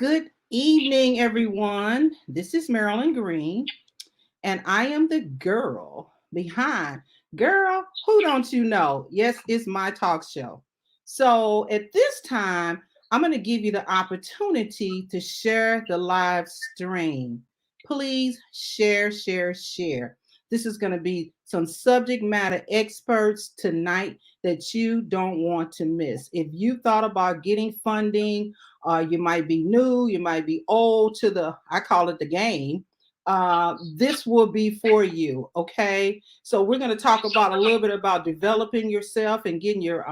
Good evening, everyone. This is Marilyn Green, and I am the girl behind Girl, Who Don't You Know? Yes, it's my talk show. So at this time, I'm going to give you the opportunity to share the live stream. Please share, share, share. This is going to be some subject matter experts tonight that you don't want to miss. If you thought about getting funding, you might be new, you might be old to I call it the game. This will be for you. Okay. So we're going to talk about a little bit about developing yourself and getting your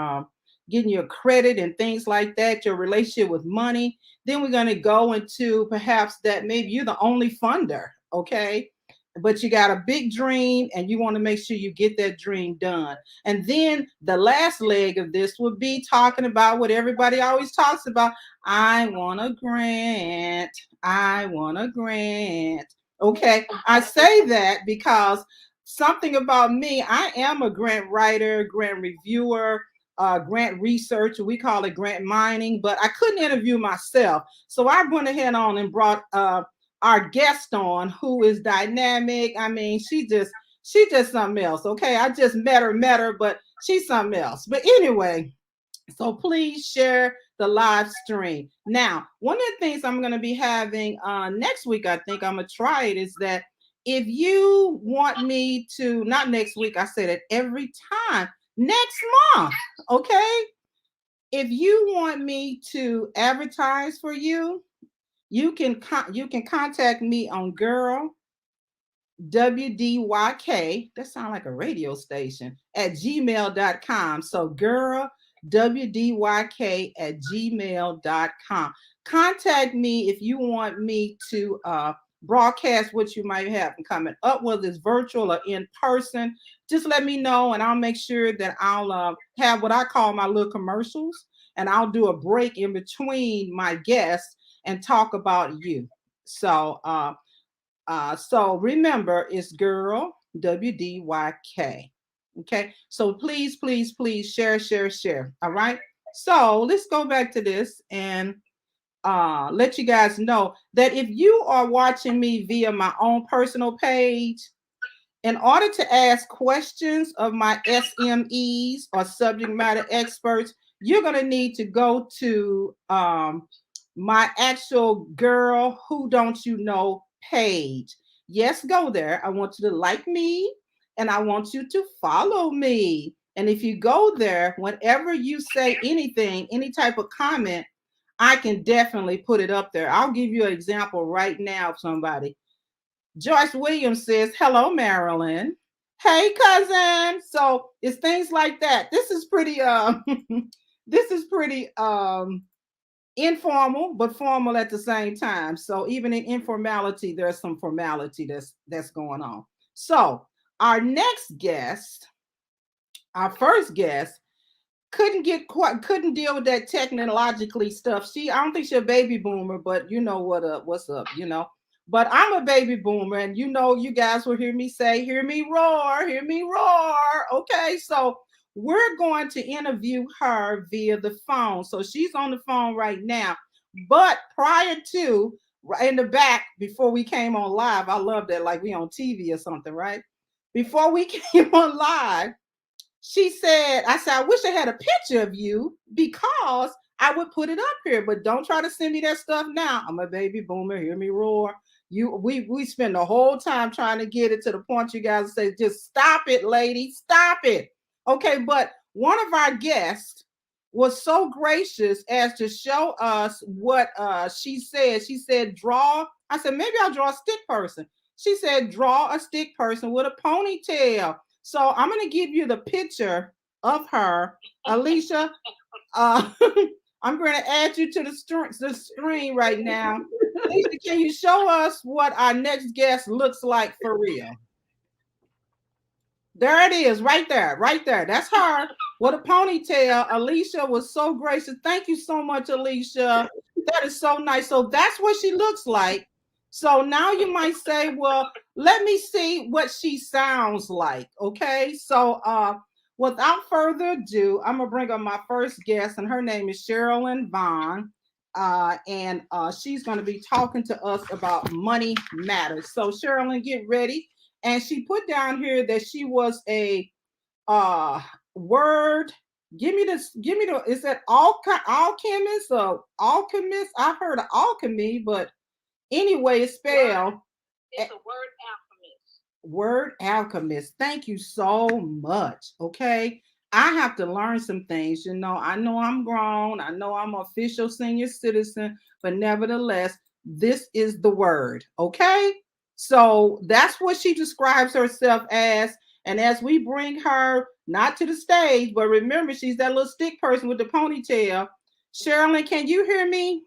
credit and things like that, your relationship with money. Then we're going to go into perhaps that maybe you're the only funder. Okay. But you got a big dream and you want to make sure you get that dream done. And then the last leg of this would be talking about what everybody always talks about. I want a grant. I want a grant. Okay, I say that because something about me, I am a grant writer, grant reviewer, grant researcher. We call it grant mining, but I couldn't interview myself. So I went ahead on and brought our guest on who is dynamic. I mean, she just something else. Okay, I just met her, but she's something else. But anyway, so please share the live stream. Now, one of the things I'm going to be having next week, I think I'm going to try it, is that if you want me to, not next week, I said it every time, next month, okay? If you want me to advertise for you, you can contact me on Girl WDYK, that sounds like a radio station, at gmail.com. So girl WDYK at gmail.com. Contact me if you want me to broadcast what you might have coming up, whether it's virtual or in person. Just let me know, and I'll make sure that I'll have what I call my little commercials, and I'll do a break in between my guests and talk about you. So remember, it's Girl WDYK. Okay. So please, please, please share, share, share. All right. So let's go back to this and let you guys know that if you are watching me via my own personal page, in order to ask questions of my SMEs or subject matter experts, you're going to need to go to my actual Girl Who Don't You Know page. Yes, go there. I want you to like me and I want you to follow me. And if you go there, whenever you say anything, any type of comment, I can definitely put it up there. I'll give you an example right now of somebody. Joyce Williams says, hello, Marilyn. Hey, cousin. So it's things like that. This is pretty this is pretty informal but formal at the same time. So even in informality, there's some formality that's going on. So our next guest, our first guest, couldn't deal with that technologically stuff. I don't think she's a baby boomer, but you know what's up, you know. But I'm a baby boomer, and you know, you guys will hear me say, hear me roar, hear me roar. Okay, so we're going to interview her via the phone. So she's on the phone right now. But prior to, in the back, before we came on live, I love that, like we on TV or something, right? Before we came on live, she said, I wish I had a picture of you because I would put it up here, but don't try to send me that stuff now. I'm a baby boomer. Hear me roar. We spend the whole time trying to get it to the point you guys say, just stop it, lady, stop it. Okay, but one of our guests was so gracious as to show us what she said. She said, draw. I said, maybe I'll draw a stick person. She said, draw a stick person with a ponytail. So I'm going to give you the picture of her. Alesha, I'm going to add you to the screen right now. Alesha, can you show us what our next guest looks like for real? There it is, right there, right there. That's her with a ponytail. Alesha was so gracious. Thank you so much, Alesha. That is so nice. So that's what she looks like. So now you might say, well, let me see what she sounds like. Okay. So without further ado, I'm gonna bring up my first guest, and her name is Cherilyn Vonn. And she's going to be talking to us about money matters. So Cherilyn, get ready. And she put down here that she was a word. Give me this. Give me the. Is that alchemist or alchemist? I heard of alchemy, but anyway, it's spelled. It's a word alchemist. Word alchemist. Thank you so much. Okay. I have to learn some things. I know I'm grown. I know I'm an official senior citizen, but nevertheless, this is the word. Okay. So that's what she describes herself as. And as we bring her not to the stage, but remember, she's that little stick person with the ponytail. Cherilyn, can you hear me?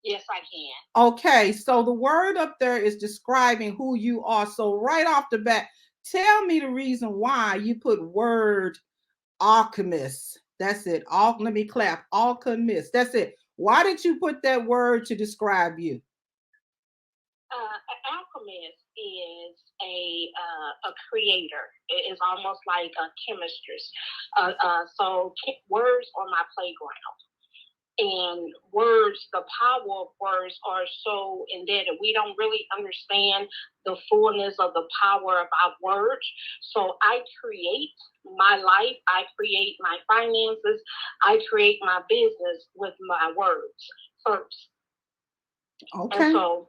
Yes, I can. Okay, so the word up there is describing who you are. So right off the bat, tell me the reason why you put word alchemist. That's it. Let me clap. Alchemist. That's it. Why did you put that word to describe you? An alchemist is a creator. It is almost like a chemist. So words are my playground. And words, the power of words are so indebted. We don't really understand the fullness of the power of our words. So I create my life, I create my finances, I create my business with my words first. Okay. And so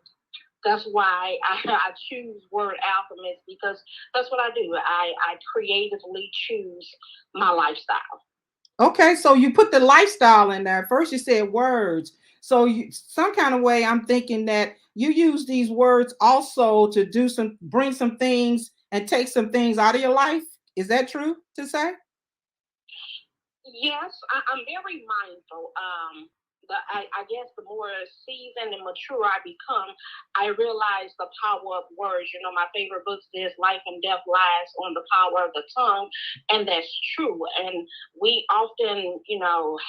that's why I choose word alchemist, because that's what I do. I creatively choose my lifestyle. Okay, so you put the lifestyle in there. First you said words. So some kind of way I'm thinking that you use these words also to bring some things and take some things out of your life. Is that true to say? Yes, I'm very mindful. I guess the more seasoned and mature I become, I realize the power of words. My favorite book says life and death lies on the power of the tongue, and that's true. And we often,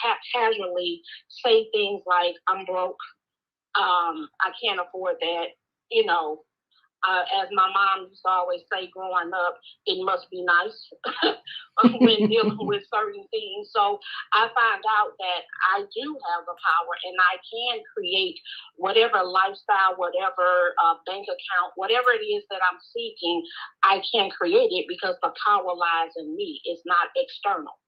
haphazardly say things like, I'm broke, I can't afford that, you know, as my mom used to always say growing up, it must be nice when dealing with certain things. So I find out that I do have the power and I can create whatever lifestyle, whatever bank account, whatever it is that I'm seeking, I can create it because the power lies in me. It's not external.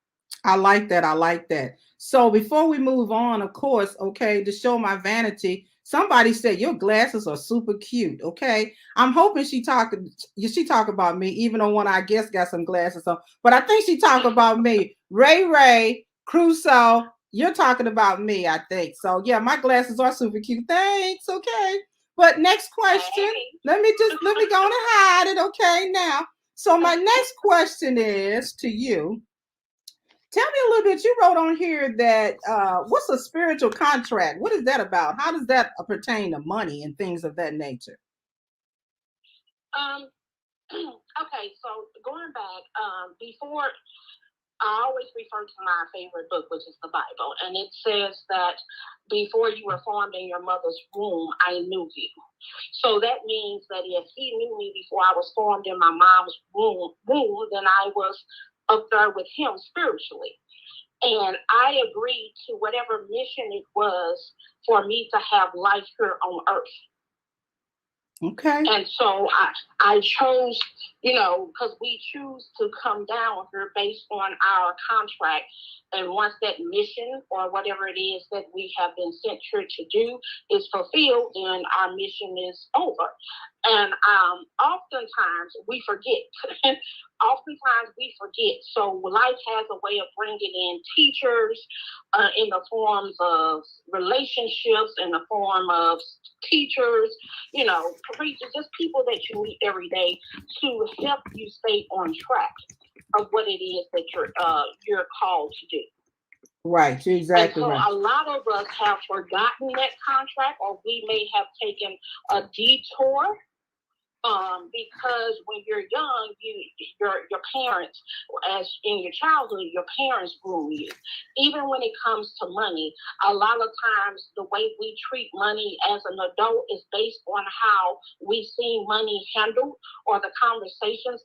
I like that. I like that. So before we move on, of course, okay, to show my vanity, somebody said your glasses are super cute. Okay, I'm hoping she talk about me, even though one I guess got some glasses on. But I think she talk about me. Ray Crusoe, you're talking about me. I think so. Yeah, my glasses are super cute. Thanks. Okay. But next question. Let me go and hide it. Okay, now. So my next question is to you. Tell me a little bit. You wrote on here that what's a spiritual contract? What is that about? How does that pertain to money and things of that nature? Um. Okay, so going back, before I always refer to my favorite book, which is the Bible, and it says that before you were formed in your mother's womb, I knew you. So that means that if he knew me before I was formed in my mom's womb, then I was up there with him spiritually. And I agreed to whatever mission it was for me to have life here on earth. Okay. And so I chose, because we choose to come down here based on our contract. And once that mission or whatever it is that we have been sent here to do is fulfilled, then our mission is over. And oftentimes we forget. Oftentimes we forget. So life has a way of bringing in teachers in the forms of relationships, in the form of teachers, preachers, just people that you meet every day to help you stay on track of what it is that you're called to do. Right, you're exactly and so right. a lot of us have forgotten that contract, or we may have taken a detour because when you're young, your parents, as in your childhood, your parents groom you. Even when it comes to money, a lot of times the way we treat money as an adult is based on how we see money handled or the conversations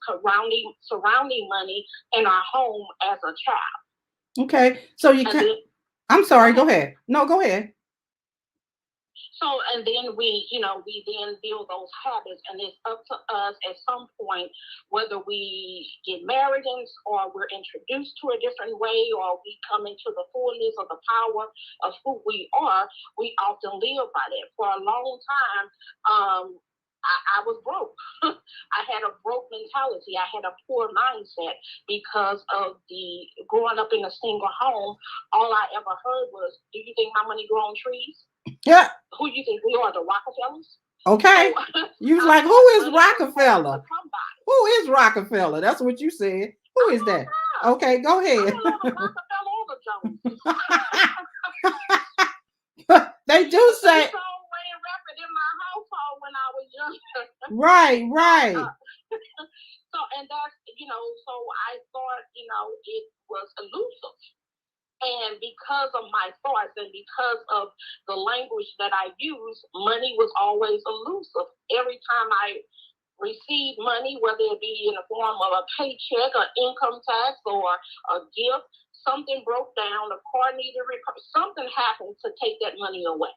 surrounding money in our home as a child. Okay, so you can. I'm sorry. Go ahead. No, go ahead. So, and then we then build those habits, and it's up to us at some point, whether we get married or we're introduced to a different way, or we come into the fullness of the power of who we are. We often live by that. For a long time, I was broke. I had a broke mentality. I had a poor mindset because of the growing up in a single home. All I ever heard was, "Do you think my money grow on trees?" Yeah. Who do you think we are, the Rockefellers? Okay. So, You was like, who is Rockefeller? Who is Rockefeller? That's what you said. Who is that? Okay, go ahead. I don't know the Rockefeller or the Joneses. They do say. So way rapid in my household when I was younger. Right. So, and that's, so I thought, it was elusive. And because of my thoughts and because of the language that I use, money was always elusive. Every time I received money, whether it be in the form of a paycheck, or income tax, or a gift, something broke down, a car needed something happened to take that money away.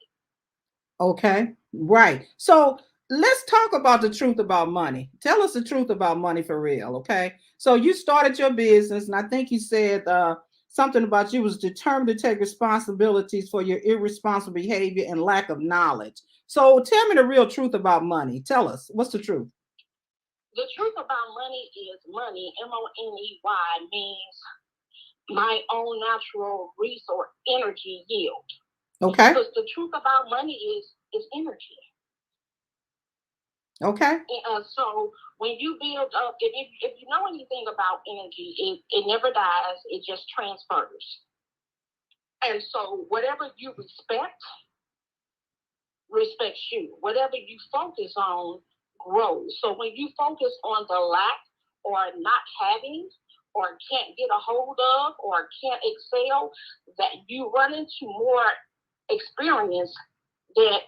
Okay, right. So let's talk about the truth about money. Tell us the truth about money for real, okay? So you started your business, and I think you said something about you was determined to take responsibilities for your irresponsible behavior and lack of knowledge. So tell me the real truth about money. Tell us, what's the truth? The truth about money is money, money, means my own natural resource, energy yield. Okay. Because the truth about money is energy. Okay. So when you build up, if you know anything about energy, it never dies, it just transfers. And so whatever you respects you. Whatever you focus on grows. So when you focus on the lack or not having or can't get a hold of or can't excel, that you run into more experience that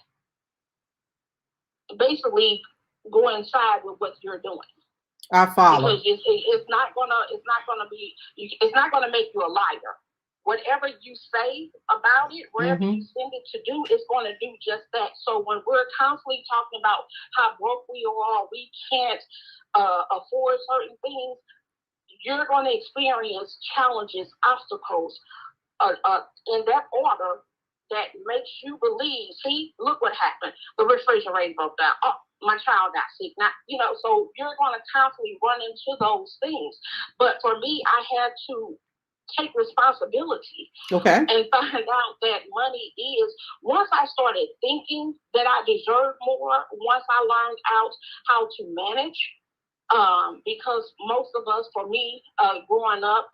basically go inside with what you're doing. I follow. Because it's not gonna make you a liar. Whatever you say about it, wherever you send it to do, it's going to do just that. So when we're constantly talking about how broke we are, we can't afford certain things, you're going to experience challenges, obstacles, in that order that makes you believe, see, look what happened. The refrigerator broke down. Oh, my child got sick. Now, so you're going to constantly run into those things. But for me, I had to take responsibility. Okay. And find out that money is, once I started thinking that I deserved more, once I learned out how to manage, because most of us, for me, growing up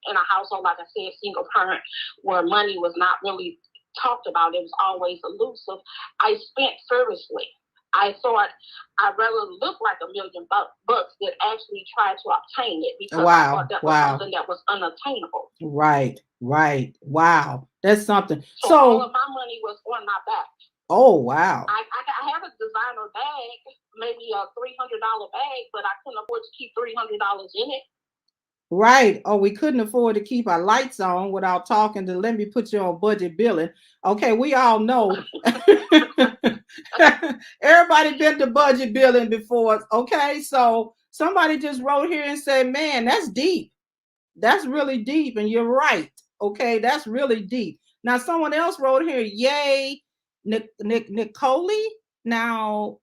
in a household, like I said, single parent, where money was not really talked about, it was always elusive, I spent frivolously. I thought I'd rather look like $1 million bucks than actually try to obtain it, because I thought that was something that was unattainable. Right. Wow. That's something. So all of my money was on my back. Oh, wow. I had a designer bag, maybe a $300 bag, but I couldn't afford to keep $300 in it. Right. Oh, we couldn't afford to keep our lights on without talking to let me put you on budget billing. Okay, we all know. Everybody been to budget billing before. Okay, so somebody just wrote here and said, man, that's deep. That's really deep. And you're right. Okay, that's really deep. Now, someone else wrote here, yay, Nicole. Now,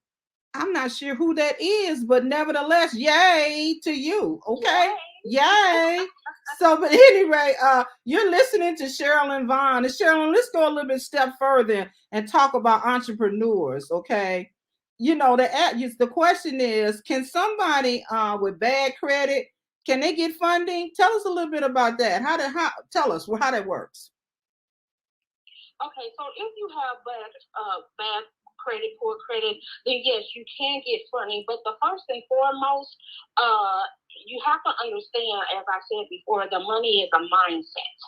I'm not sure who that is, but nevertheless, yay to you. Okay. Yay. So, but anyway, you're listening to Cherilyn Vonn. And Cherilyn, let's go a little bit step further and talk about entrepreneurs. Okay. The question is, can somebody with bad credit, can they get funding? Tell us a little bit about that. Tell us how that works. Okay, so if you have bad credit, poor credit, then yes, you can get funding. But the first and foremost, you have to understand, as I said before, the money is a mindset.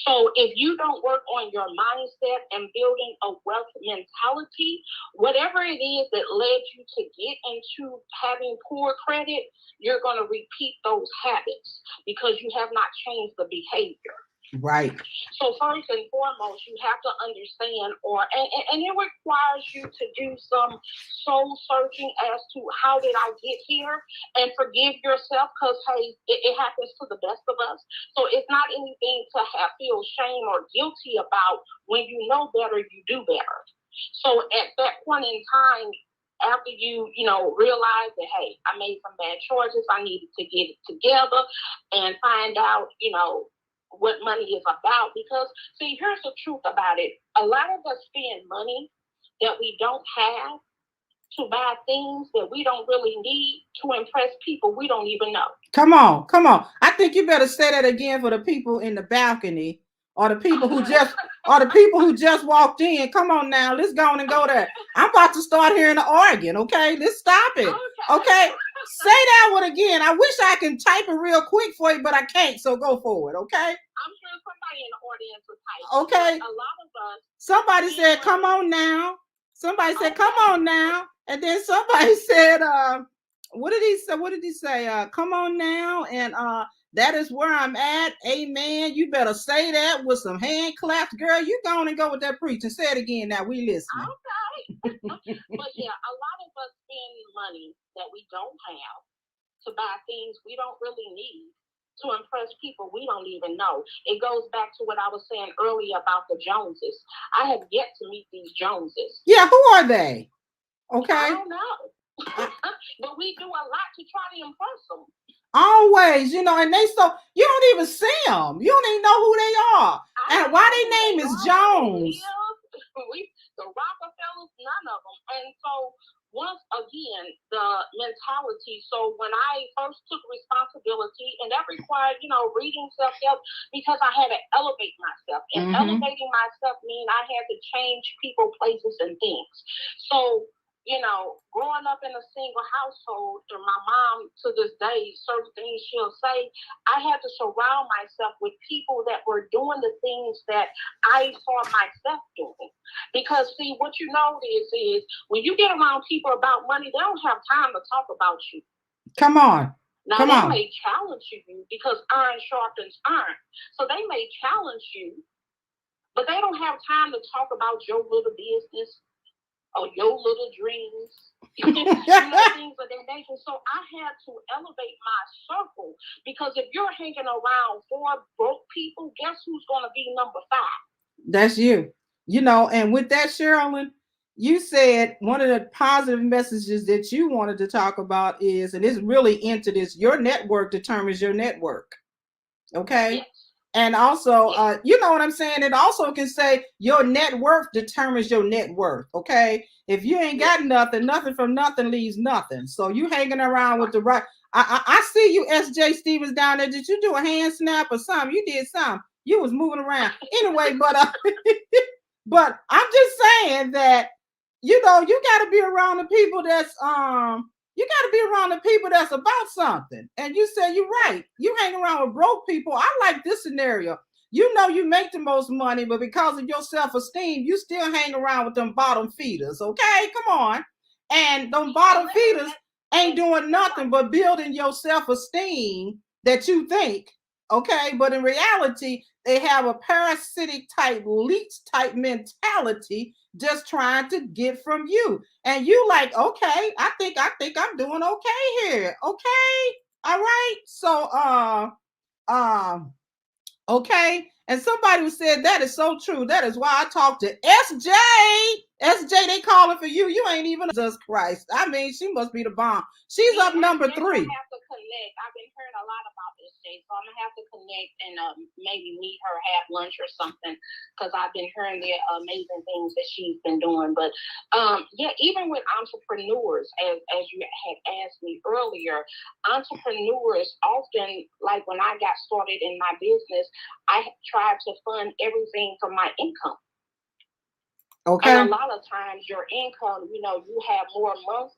So if you don't work on your mindset and building a wealth mentality, whatever it is that led you to get into having poor credit, you're going to repeat those habits because you have not changed the behavior. Right. So first and foremost, you have to understand, and it requires you to do some soul searching as to how did I get here, and forgive yourself, because hey, it happens to the best of us. So it's not anything to feel shame or guilty about. When you know better, you do better. So at that point in time, after you realize that, hey, I made some bad choices, I needed to get it together and find out, what money is about. Because, see, here's the truth about it. A lot of us spend money that we don't have to buy things that we don't really need to impress people we don't even know. Come on, come on. I think you better say that again for the people in the balcony, or the people who just walked in. Come on now, let's go on and go there. I'm about to start hearing the organ. Okay, let's stop it. Okay, say that one again. I wish I can type it real quick for you, but I can't. So go forward. Okay. I'm sure somebody in the audience will type. Okay. A lot of us. Somebody said, "Come on now." Somebody said, "Come on now," and then somebody said, what did he say? What did he say? Come on now, and that is where I'm at. Amen. You better say that with some hand claps, girl. You go on and go with that preaching. Say it again. Now we listening. Okay. But yeah, a lot of us spend money that we don't have to buy things we don't really need to impress people we don't even know. It goes back to what I was saying earlier about the Joneses. I have yet to meet these Joneses. Yeah, who are they? Okay. I don't know. But we do a lot to try to impress them. Always, and they you don't even see them. You don't even know who they are. And why their name is Jones. The Rockefellers, none of them. And so once again, the mentality. So when I first took responsibility, and that required, reading self-help, because I had to elevate myself. And elevating myself means I had to change people, places, and things. So, growing up in a single household, and my mom to this day, certain things she'll say, I had to surround myself with people that were doing the things that I saw myself doing. Because, see, what you know is when you get around people about money, they don't have time to talk about you. Come on. Now, they may challenge you because iron sharpens iron. So they may challenge you, but they don't have time to talk about your little business or your little dreams, things of that nature. So I had to elevate my circle, because if you're hanging around 4 broke people, guess who's going to be number 5? That's you. And with that, Cherilyn, you said one of the positive messages that you wanted to talk about is, and it's really into this, your network determines your network. Okay? Yes. And also, you know what I'm saying? It also can say your net worth determines your net worth. Okay. If you ain't got nothing from nothing leaves nothing. So you hanging around with the right. I see you, SJ Stevens, down there. Did you do a hand snap or something? You did something. You was moving around. Anyway, but I'm just saying that, you got to be around the people that's about something. And you said you're right. You hang around with broke people. I like this scenario. You make the most money, but because of your self-esteem, you still hang around with them bottom feeders. Okay, come on. And them bottom feeders ain't doing nothing but building your self-esteem that you think. Okay, but in reality, they have a parasitic type, leech type mentality, just trying to get from you. And you like, okay, I think I'm doing okay here. Okay. All right. So okay. And somebody who said that is so true. That is why I talked to SJ. SJ, they calling for you. You ain't even Jesus Christ. I mean, she must be the bomb. She's up number 3. I have to connect. I've been hearing a lot about SJ, so I'm gonna have to connect and maybe meet her, have lunch or something, because I've been hearing the amazing things that she's been doing. But yeah, even with entrepreneurs, as you had asked me earlier, entrepreneurs often, like when I got started in my business, I tried to fund everything from my income. Okay. And a lot of times your income, you have more months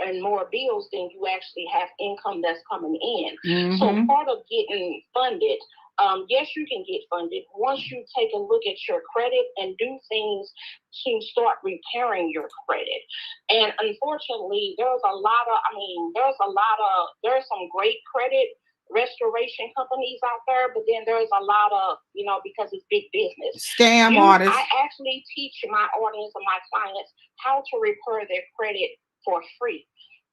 and more bills than you actually have income that's coming in. So part of getting funded, yes, you can get funded once you take a look at your credit and do things to start repairing your credit. And unfortunately, there's some great credit restoration companies out there, but then there's a lot of, because it's big business. Scam artists. I actually teach my audience and my clients how to repair their credit for free.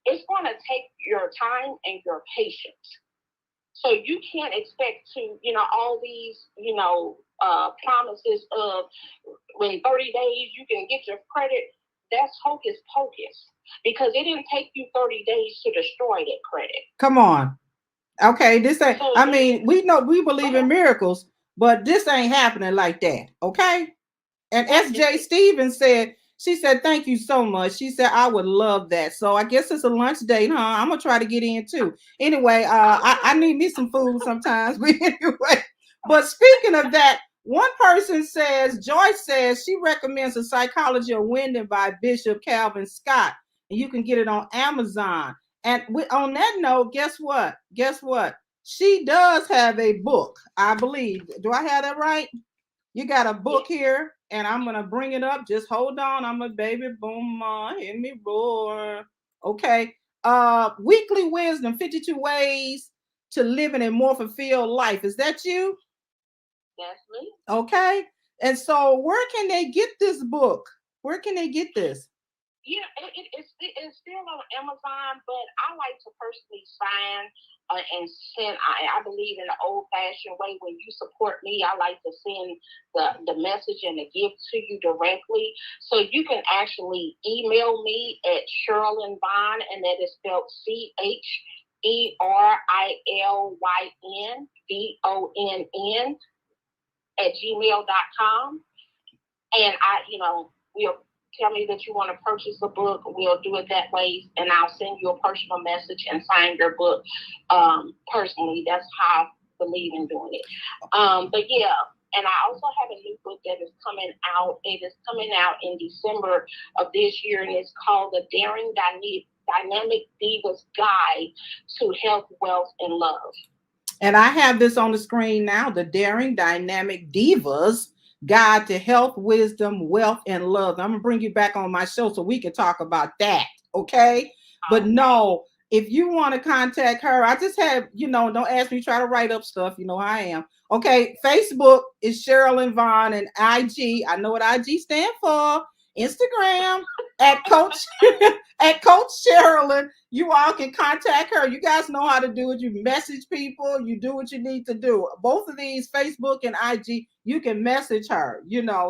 It's going to take your time and your patience. So you can't expect to, all these, promises of when 30 days you can get your credit. That's hocus pocus, because it didn't take you 30 days to destroy that credit. Come on. Okay, this ain't, I mean, we know we believe in miracles, but this ain't happening like that. Okay. And SJ Stevens said, she said, thank you so much. She said, I would love that. So I guess it's a lunch date, huh? I'm gonna try to get in too. Anyway, I need me some food sometimes. But anyway, but speaking of that, one person says, Joyce says she recommends The Psychology of Winning by Bishop Calvin Scott. And you can get it on Amazon. And on that note, guess what? Guess what? She does have a book, I believe. Do I have that right? You got a book here, and I'm gonna bring it up. Just hold on. I'm a baby boomer. Hear me roar. Okay. Weekly Wisdom: 52 Ways to Living a More Fulfilled Life. Is that you? That's me. Okay. And so, where can they get this book? Where can they get this? Yeah, it's still on Amazon, but I like to personally sign and send. I believe in the old-fashioned way. When you support me, I like to send the message and the gift to you directly. So you can actually email me at Cherilyn Vonn, and that is spelled CherilynVonn @gmail.com. And we'll tell me that you want to purchase a book. We'll do it that way, and I'll send you a personal message and sign your book personally. That's how I believe in doing it. But yeah, and I also have a new book that is coming out. It is coming out in December of this year, and it's called The Daring Dynamic Diva's Guide to Health, Wealth, and Love. And I have this on the screen now, The Daring Dynamic Divas Guide to Health, Wisdom, Wealth, and Love. I'm going to bring you back on my show so we can talk about that. Okay. But no, if you want to contact her, I just have, don't ask me to try to write up stuff. You know how I am. Okay. Facebook is Cherilyn Vonn, and IG, I know what IG stand for. Instagram at Coach at Coach Cherilyn. You all can contact her. You guys know how to do it. You message people. You do what you need to do. Both of these, Facebook and IG, you can message her.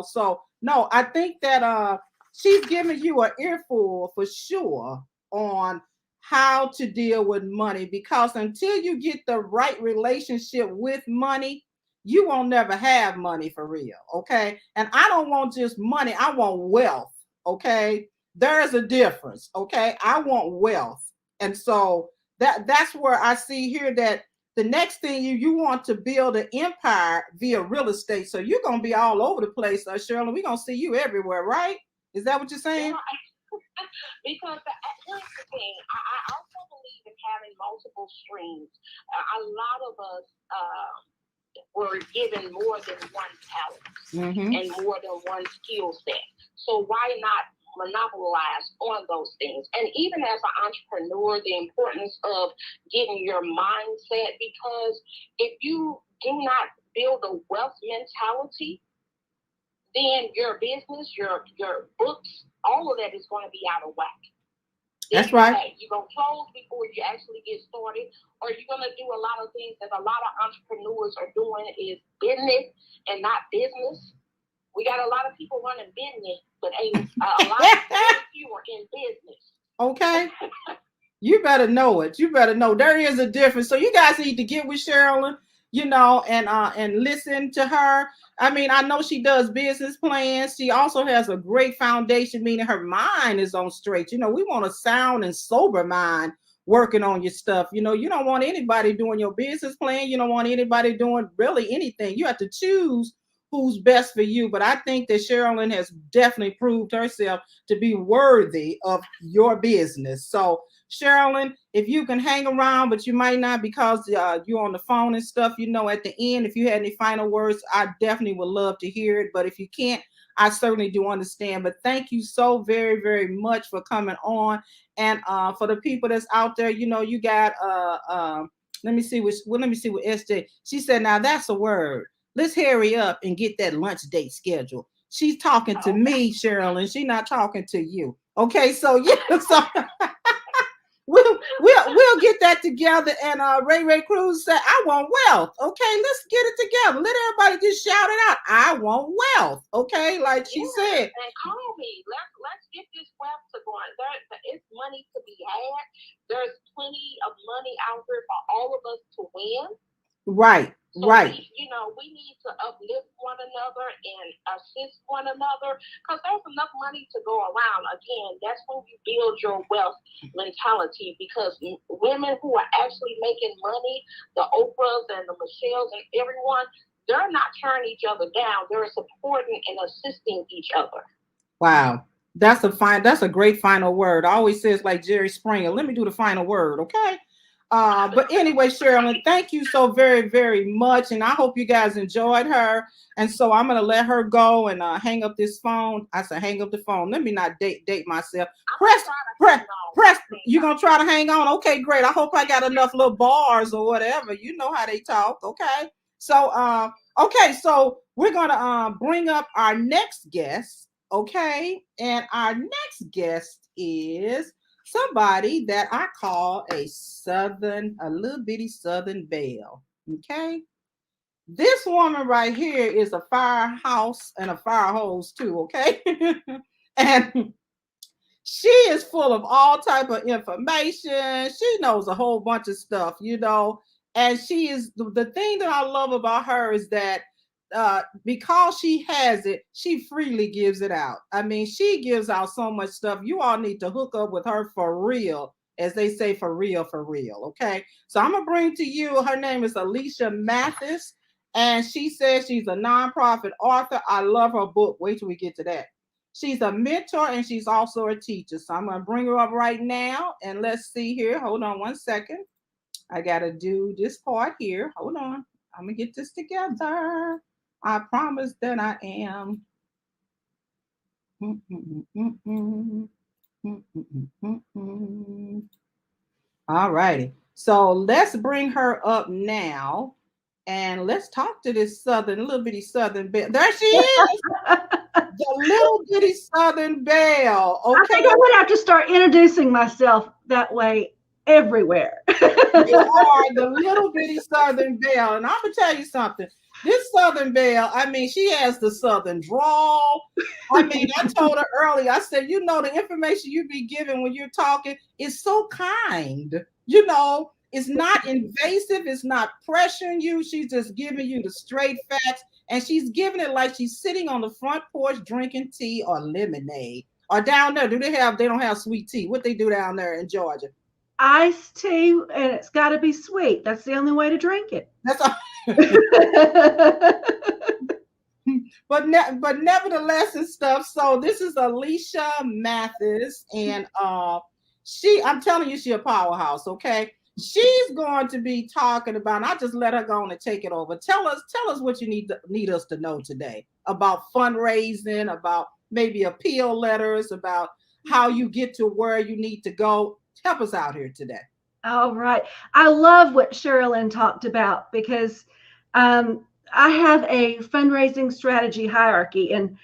So no, I think that she's giving you an earful for sure on how to deal with money, because until you get the right relationship with money, you won't never have money for real. Okay. And I don't want just money. I want wealth. Okay. There is a difference. Okay. I want wealth. And so that's where I see here that the next thing you want to build an empire via real estate. So you're going to be all over the place, Cherilyn. We're going to see you everywhere, right? Is that what you're saying? Yeah, because here's the thing. I also believe in having multiple streams. A lot of us were given more than one talent and more than one skill set. So why not monopolize on those things? And even as an entrepreneur, the importance of getting your mindset, because if you do not build a wealth mentality, then your business, your books, all of that is going to be out of whack. That's right. You're going to close before you actually get started, or you're going to do a lot of things that a lot of entrepreneurs are doing is business and not business. We got a lot of people running business, but a lot of few are in business. Okay. You better know it. You better know there is a difference. So you guys need to get with Cherilyn, and listen to her. I mean, I know she does business plans. She also has a great foundation, meaning her mind is on straight. We want a sound and sober mind working on your stuff. You don't want anybody doing your business plan. You don't want anybody doing really anything. You have to choose who's best for you. But I think that Cherilyn has definitely proved herself to be worthy of your business. So Cherilyn, if you can hang around, but you might not because you're on the phone and stuff, at the end, if you had any final words, I definitely would love to hear it. But if you can't, I certainly do understand. But thank you so very, very much for coming on. And for the people that's out there, you got let me see what SJ. She said, now that's a word. Let's hurry up and get that lunch date scheduled. She's talking to Okay. me, Cheryl, and she's not talking to you. Okay, so yeah, so we'll get that together. And Ray Cruz said, "I want wealth." Okay, let's get it together. Let everybody just shout it out. I want wealth. Okay, like she said. And call me. Let's get this wealth to going. It's money to be had. There's plenty of money out there for all of us to win. Right. So right. we need to uplift one another and assist one another because there's enough money to go around. Again, that's when you build your wealth mentality because women who are actually making money, the Oprahs and the Michelles and everyone, they're not tearing each other down. They're supporting and assisting each other. Wow. That's a great final word. I always says like Jerry Springer, let me do the final word, okay? But anyway, Cherilyn, thank you so very, very much. And I hope you guys enjoyed her. And so I'm going to let her go and hang up this phone. I said, hang up the phone. Let me not date myself. Press. You're going to try to hang on. Okay, great. I hope I got enough little bars or whatever. You know how they talk. Okay. So, so we're going to bring up our next guest. Okay. And our next guest is somebody that I call a little bitty Southern belle. Okay. This woman right here is a firehouse and a fire hose too. Okay. And she is full of all type of information. She knows a whole bunch of stuff, and she is the thing that I love about her is that because she has it, she freely gives it out. I mean, she gives out so much stuff. You all need to hook up with her for real, as they say, for real, for real. Okay. So I'm going to bring to you, her name is Alesha Mathis, and she says she's a nonprofit author. I love her book. Wait till we get to that. She's a mentor and she's also a teacher. So I'm going to bring her up right now. And let's see here. Hold on one second. I got to do this part here. Hold on. I'm going to get this together. I promise that I am. All righty. So let's bring her up now. And let's talk to this little bitty Southern belle. There she is. The little bitty Southern belle. Okay. I think I would have to start introducing myself that way everywhere. You are the little bitty Southern belle. And I'm going to tell you something. This Southern belle, I mean, she has the Southern drawl. I mean, I told her earlier, I said, the information you be giving when you're talking is so kind. It's not invasive. It's not pressuring you. She's just giving you the straight facts. And she's giving it like she's sitting on the front porch drinking tea or lemonade. Or down there, they don't have sweet tea? What they do down there in Georgia? Iced tea, and it's got to be sweet. That's the only way to drink it. That's all. But nevertheless and stuff. So this is Alesha Mathis, and I'm telling you, she's a powerhouse. Okay. She's going to be talking about, and I just let her go on and take it over. Tell us what you need us to know today about fundraising, about maybe appeal letters, about how you get to where you need to go. Help us out here today. All right. I love what Cherilyn talked about because I have a fundraising strategy hierarchy, and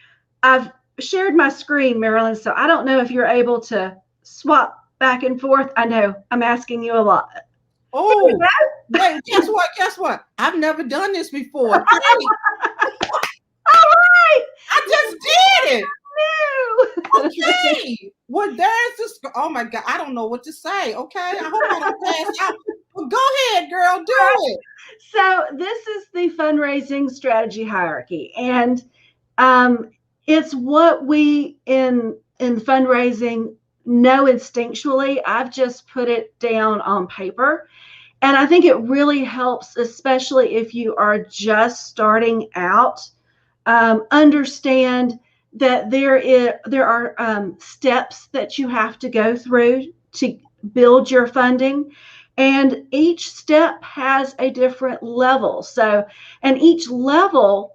I've shared my screen, Marilyn, so I don't know if you're able to swap back and forth. I know I'm asking you a lot. Oh, wait, guess what? I've never done this before. All right. I just did it. Okay. Well, there's this. Oh my God. I don't know what to say. Okay. I hope I don't pass out. Well, go ahead, girl. Do it. So this is the fundraising strategy hierarchy. And it's what we in fundraising know instinctually. I've just put it down on paper. And I think it really helps, especially if you are just starting out, understand that there are steps that you have to go through to build your funding. And each step has a different level. So, and each level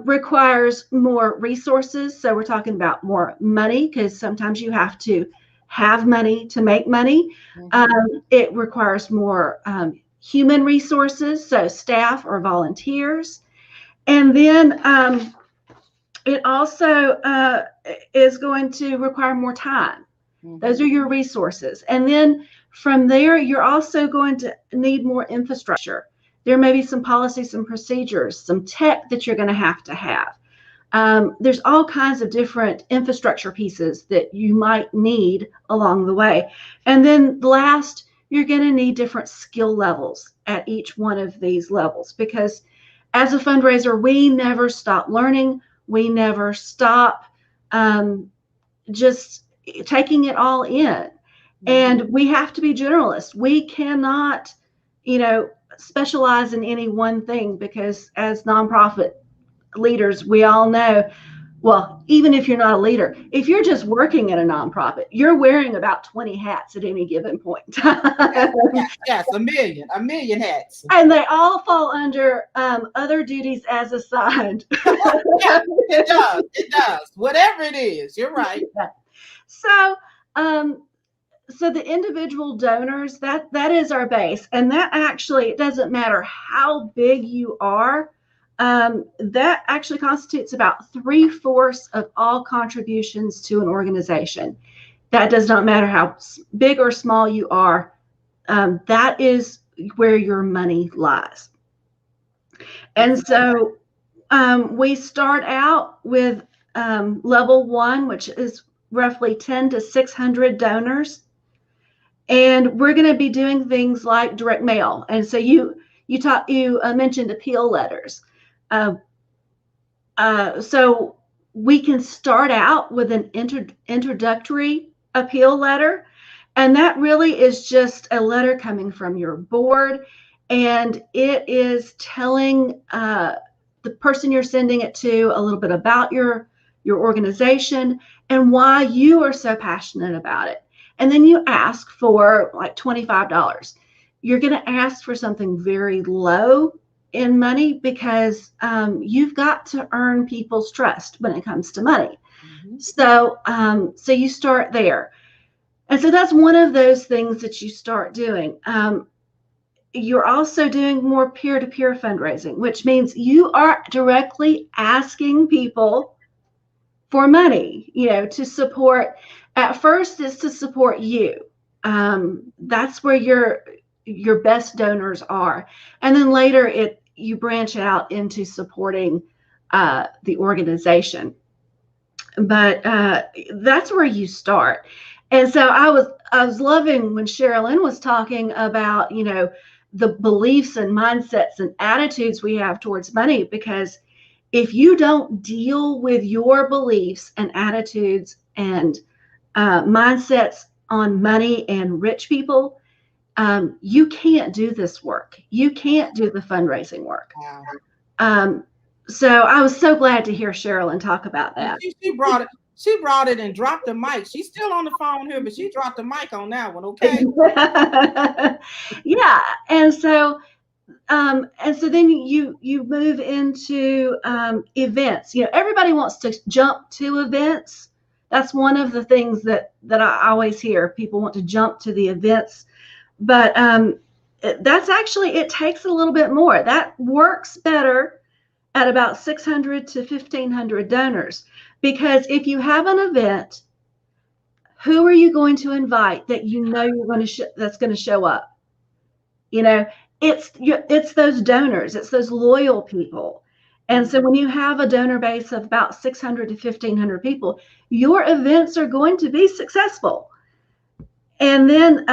requires more resources. So we're talking about more money because sometimes you have to have money to make money. Mm-hmm. It requires more human resources, so staff or volunteers. And then it also is going to require more time. Those are your resources. And then from there, you're also going to need more infrastructure. There may be some policies and procedures, some tech that you're going to have. There's all kinds of different infrastructure pieces that you might need along the way. And then last, you're going to need different skill levels at each one of these levels, because as a fundraiser, we never stop learning. We never stop just taking it all in. And we have to be generalists. We cannot, specialize in any one thing, because as nonprofit leaders, we all know, well, even if you're not a leader, if you're just working in a nonprofit, you're wearing about 20 hats at any given point in time. Yes, a million hats. And they all fall under other duties as assigned. Yeah, it does. Whatever it is, you're right. So, so the individual donors, that is our base. And that actually, it doesn't matter how big you are, that actually constitutes about 3/4 of all contributions to an organization. That does not matter how big or small you are. That is where your money lies. And so we start out with level 1, which is roughly 10 to 600 donors. And we're going to be doing things like direct mail. And so you mentioned appeal letters. So we can start out with an introductory appeal letter. And that really is just a letter coming from your board. And it is telling the person you're sending it to a little bit about your organization and why you are so passionate about it. And then you ask for like $25. You're going to ask for something very low in money, because you've got to earn people's trust when it comes to money. So you start there. And so that's one of those things that you start doing. You're also doing more peer-to-peer fundraising, which means you are directly asking people for money, to support. At first, it's to support you. That's where your best donors are. And then later you branch out into supporting the organization. But that's where you start. And so I was loving when Cherilyn was talking about, the beliefs and mindsets and attitudes we have towards money, because if you don't deal with your beliefs and attitudes and mindsets on money and rich people, you can't do this work. You can't do the fundraising work. Wow. So I was so glad to hear Cherilyn talk about that. She brought it and dropped the mic. She's still on the phone here, but she dropped the mic on that one. Okay. Yeah. And so then you move into events. Everybody wants to jump to events. That's one of the things that I always hear. People want to jump to the events, but that's actually, it takes a little bit more. That works better at about 600 to 1,500 donors, because if you have an event, who are you going to invite that you're going to that's going to show up? It's those donors, it's those loyal people. And so when you have a donor base of about 600 to 1,500 people, your events are going to be successful. And then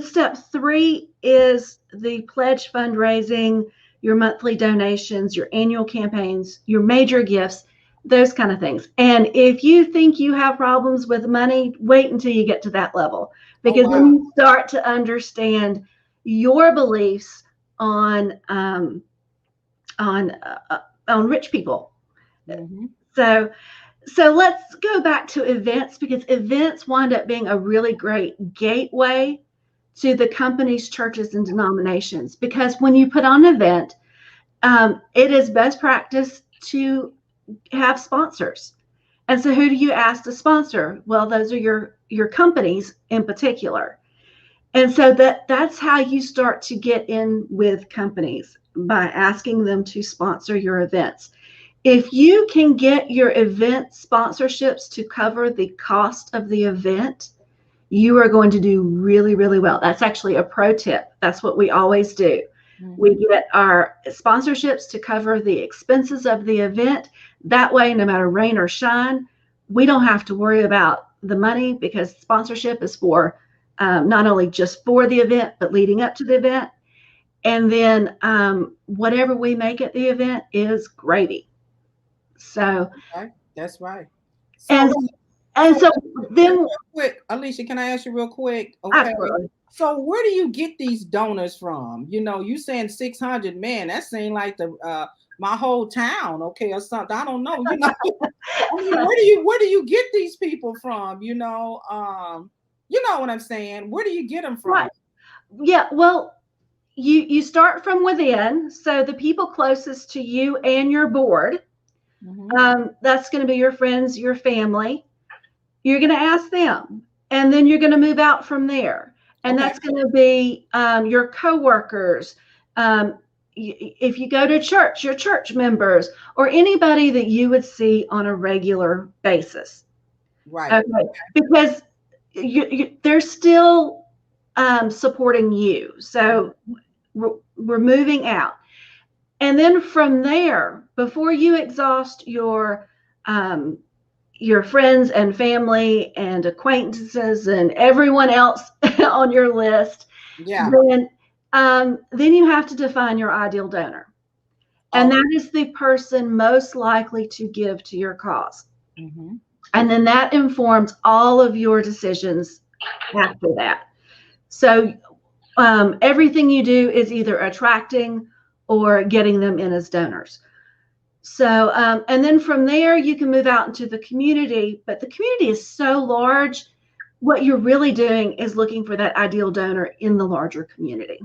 step 3 is the pledge fundraising, your monthly donations, your annual campaigns, your major gifts, those kind of things. And if you think you have problems with money, wait until you get to that level, because then you start to understand your beliefs on rich people. So let's go back to events, because events wind up being a really great gateway to the companies, churches, and denominations. Because when you put on an event, it is best practice to have sponsors. And so who do you ask to sponsor? Well, those are your companies in particular. And so that's how you start to get in with companies, by asking them to sponsor your events. If you can get your event sponsorships to cover the cost of the event, you are going to do really, really well. That's actually a pro tip. That's what we always do. We get our sponsorships to cover the expenses of the event. That way, no matter rain or shine, we don't have to worry about the money, because sponsorship is for not only just for the event, but leading up to the event. And then whatever we make at the event is gravy. So, Okay, that's right. and So, and so then, real quick, Alesha, can I ask you real quick? Okay. absolutely. So where do you get these donors from? You saying 600, man, that seemed like the my whole town, okay, or something. I don't know. I mean, where do you get these people from? You know what I'm saying? Where do you get them from? Right. Yeah. Well, you start from within. So the people closest to you and your board, that's going to be your friends, your family. You're going to ask them, and then you're going to move out from there. And Okay. that's going to be your coworkers. If you go to church, your church members, or anybody that you would see on a regular basis. Right. Okay. Because they're still supporting you. So we're moving out. And then from there, before you exhaust your friends and family and acquaintances and everyone else on your list, Yeah. then you have to define your ideal donor. And that is the person most likely to give to your cause. And then that informs all of your decisions after that. So everything you do is either attracting or getting them in as donors. So, and then from there, you can move out into the community, but the community is so large. What you're really doing is looking for that ideal donor in the larger community.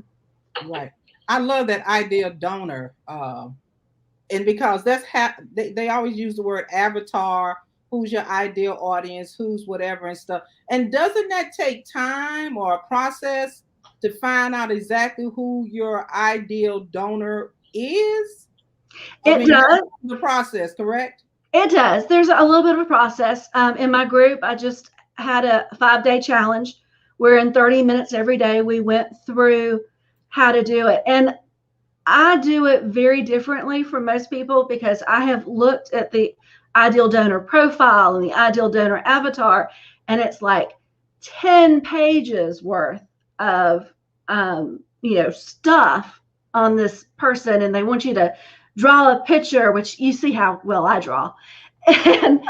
Right. I love that ideal donor. And because they always use the word avatar, who's your ideal audience, who's whatever and stuff. And doesn't that take time or a process to find out exactly who your ideal donor is? It does. The process, correct? It does. There's a little bit of a process. In my group, I just had a 5-day challenge where in 30 minutes every day, we went through how to do it. And I do it very differently from most people, because I have looked at the ideal donor profile and the ideal donor avatar, and it's like 10 pages worth of stuff on this person, and they want you to draw a picture, which you see how well I draw. And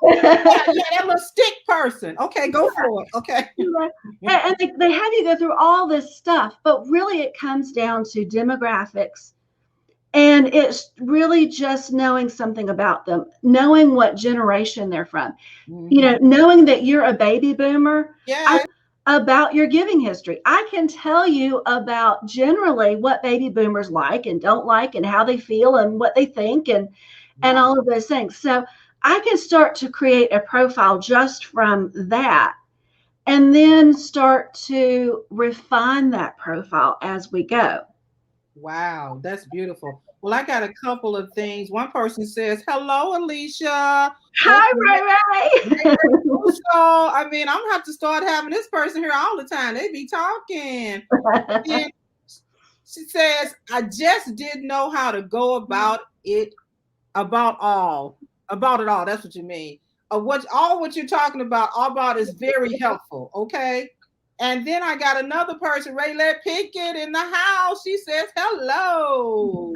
that little stick person. Okay, go for it. Okay. And they have you go through all this stuff, but really it comes down to demographics. And it's really just knowing something about them, knowing what generation they're from, knowing that you're a baby boomer. Yeah. About your giving history. I can tell you about generally what baby boomers like and don't like, and how they feel and what they think, and all of those things. So I can start to create a profile just from that, and then start to refine that profile as we go. Wow, that's beautiful. Well, I got a couple of things. One person says, "Hello, Alesha." Hi, Ray. So, I'm gonna have to start having this person here all the time. They be talking. And she says, "I just didn't know how to go about it. About it all. That's what you mean. What you're talking about is very helpful. Okay." And then I got another person, Raylet Pickett, in the house. She says, "Hello."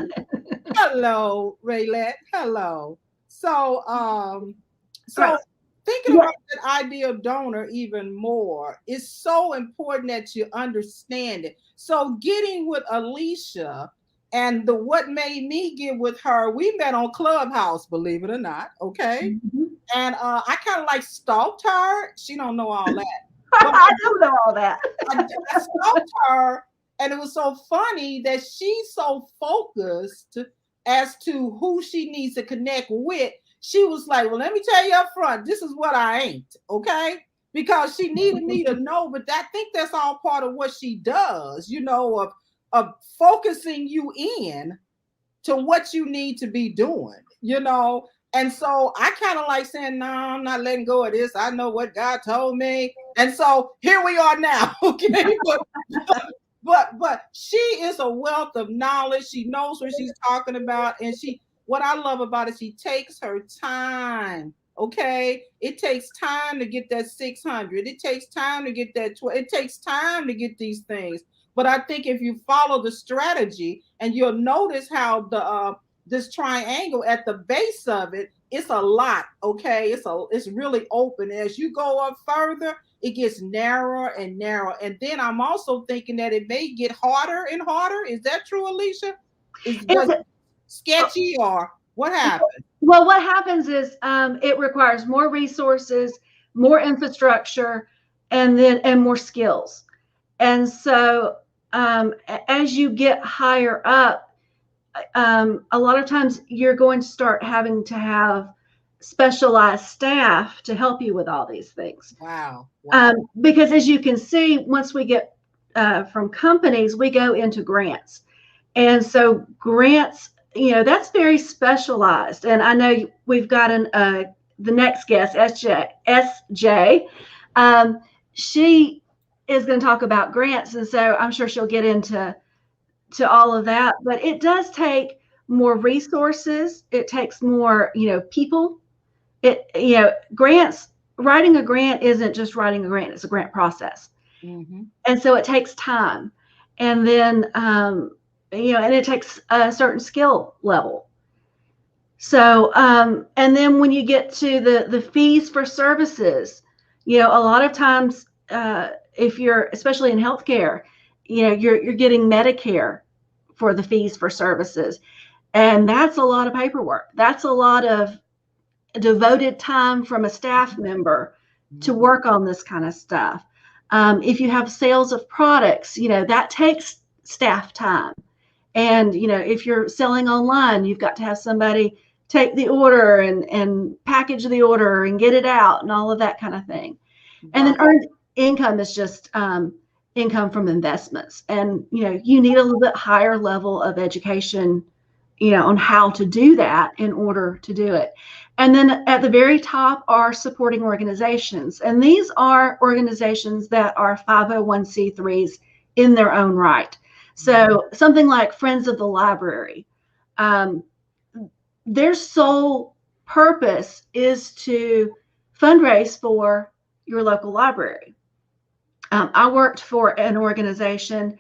Hello, Raylet. Hello. So thinking about that ideal donor even more, it's so important that you understand it. So getting with Alesha, and what made me get with her, we met on Clubhouse, believe it or not. Okay. And I kind of like stalked her. She don't know all that. I don't know all that. I stalked her, and it was so funny that she's so focused as to who she needs to connect with. She was like, "Well, let me tell you up front, this is what I ain't." Okay. because she needed me to know. But I think that's all part of what she does, of focusing you in to what you need to be doing. And so I kind of like saying, no, I'm not letting go of this. I know what God told me. And so here we are now. Okay. But she is a wealth of knowledge. She knows what she's talking about. And what I love about it, she takes her time. Okay. It takes time to get that 600. It takes time to get that 12. It takes time to get these things. But I think if you follow the strategy, and you'll notice how this triangle at the base of it, it's a lot. Okay. It's really open. As you go up further, it gets narrower and narrower. And then I'm also thinking that it may get harder and harder. Is that true, Alesha? Was it sketchy, or what happened? Well, what happens is it requires more resources, more infrastructure, and more skills. And so as you get higher up, a lot of times you're going to start having to have specialized staff to help you with all these things. Wow. Because as you can see, once we get from companies, we go into grants. And so grants, that's very specialized. And I know we've got the next guest, SJ. She is going to talk about grants. And so I'm sure she'll get into all of that. But it does take more resources. It takes more, people. Grants, writing a grant isn't just writing a grant. It's a grant process. Mm-hmm. And so it takes time. And then, and it takes a certain skill level. So, and then when you get to the fees for services, a lot of times, if you're, especially in healthcare, you're getting Medicare for the fees for services. And that's a lot of paperwork. That's a lot of devoted time from a staff member to work on this kind of stuff. If you have sales of products, that takes staff time. And, if you're selling online, you've got to have somebody take the order and package the order and get it out and all of that kind of thing. Wow. And then earned income is just income from investments. And, you need a little bit higher level of education, on how to do that in order to do it. And then at the very top are supporting organizations. And these are organizations that are 501c3s in their own right. So something like Friends of the Library, their sole purpose is to fundraise for your local library. I worked for an organization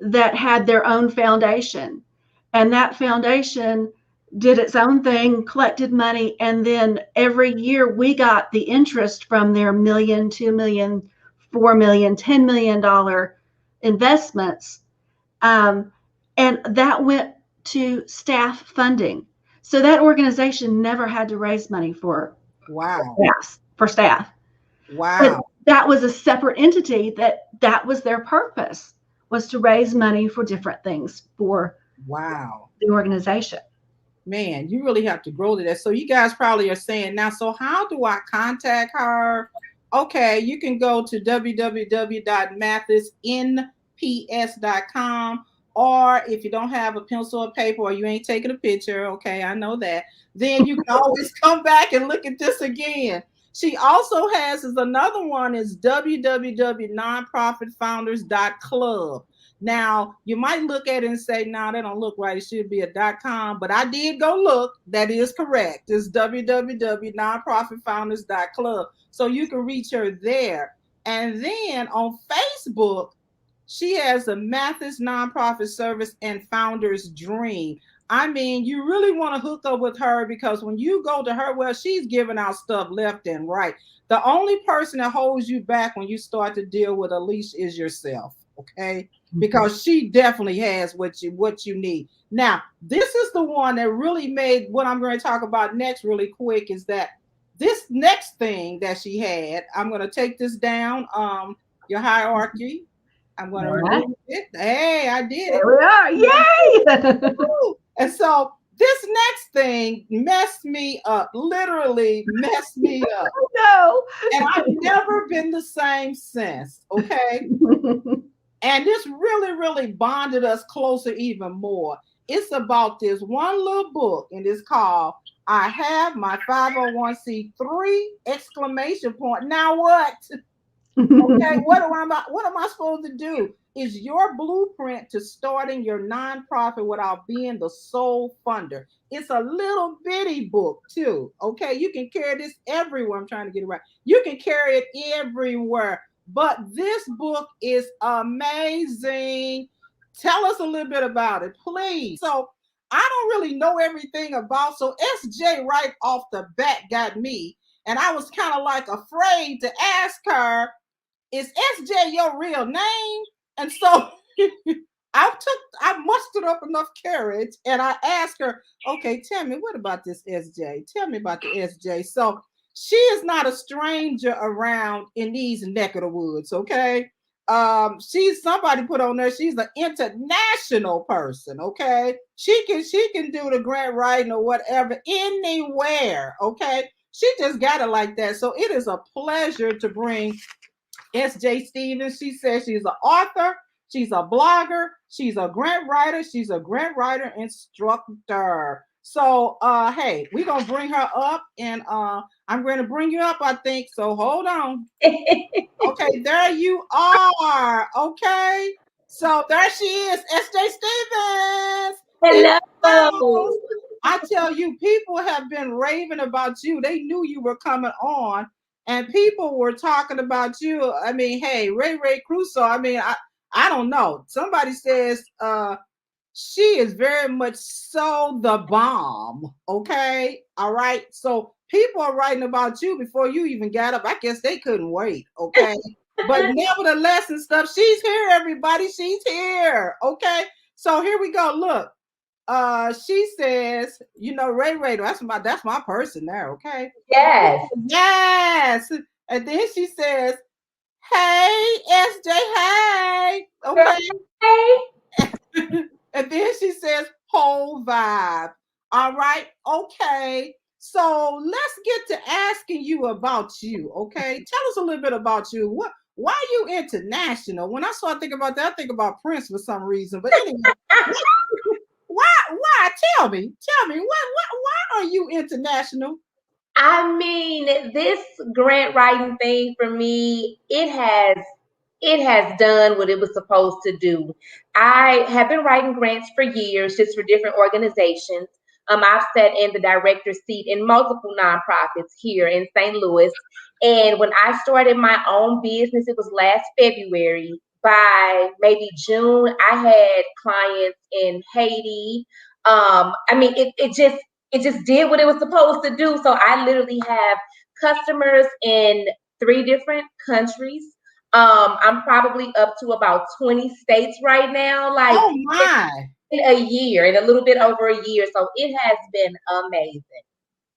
that had their own foundation, and that foundation did its own thing, collected money, and then every year we got the interest from their $1 million, $2 million, $4 million, $10 million investments. And that went to staff funding. So that organization never had to raise money for staff. Wow. But that was a separate entity that was their purpose, was to raise money for different things for the organization. Man, you really have to grow to that. So you guys probably are saying now, so how do I contact her? Okay, you can go to www.mathisinps.com, or if you don't have a pencil or paper, or you ain't taking a picture, okay, I know that, then you can always come back and look at this again. She also has another one is www.nonprofitfounders.club. Now, you might look at it and say, no, that don't look right. It should be a .com, but I did go look. That is correct. It's www.nonprofitfounders.club. So you can reach her there. And then on Facebook, she has a Mathis Nonprofit Service and Founders Dream. I mean, you really want to hook up with her, because when you go to her, well, she's giving out stuff left and right. The only person that holds you back when you start to deal with Alesha is yourself, okay? Because she definitely has what you need. Now, this is the one that really made what I'm going to talk about next really quick, is that this next thing that she had, I'm going to take this down, your hierarchy. I'm going to remove it. Hey, I did it. There we are. Yay! And so This next thing messed me up, literally messed me up. No. And I've never been the same since. Okay. And this really, really bonded us closer even more. It's about this one little book, and it's called I Have My 501c3 exclamation point. Now what? Okay, what am I supposed to do? Is your blueprint to starting your nonprofit without being the sole funder. It's a little bitty book too. Okay, you can carry this everywhere. I'm trying to get it right. You can carry it everywhere. But this book is amazing. Tell us a little bit about it, please. So I don't really know everything about. So SJ right off the bat got me, and I was kind of like afraid to ask her, is SJ your real name? And so I mustered up enough courage and I asked her, okay, tell me, what about this SJ? Tell me about the SJ. So she is not a stranger around in these neck of the woods, okay? She's somebody put on there, she's an international person, okay? She can do the grant writing or whatever anywhere, okay? She just got it like that. So it is a pleasure to bring S.J. Stevens. She says she's an author, she's a blogger, she's a grant writer, she's a grant writer instructor. So hey, we're gonna bring her up, and I'm gonna bring you up, I think. So hold on. Okay, there you are. Okay. So there she is, S.J. Stevens. Hello. I tell you, people have been raving about you. They knew you were coming on, and people were talking about you. I mean, hey, Ray Crusoe. I mean, I don't know. Somebody says she is very much so the bomb. Okay, all right. So people are writing about you before you even got up. I guess they couldn't wait. Okay, but nevertheless and stuff, she's here. Everybody, she's here. Okay, so here we go. Look. She says, you know, Ray, that's my person there, okay? Yes. Yes. And then she says, hey, SJ, hey, okay. Hey. And then she says, whole vibe. All right, okay. So let's get to asking you about you, okay? Tell us a little bit about you. Why are you international? When I start thinking about that, I think about Prince for some reason. But anyway, why? Tell me. Why are you international? I mean, this grant writing thing for me, it has done what it was supposed to do. I have been writing grants for years, just for different organizations. I've sat in the director's seat in multiple nonprofits here in St. Louis. And when I started my own business, it was last February. By maybe June, I had clients in Haiti. I mean, it just did what it was supposed to do. So I literally have customers in 3 different countries. I'm probably up to about 20 states right now, like Oh my. in a year, in a little bit over a year. So it has been amazing.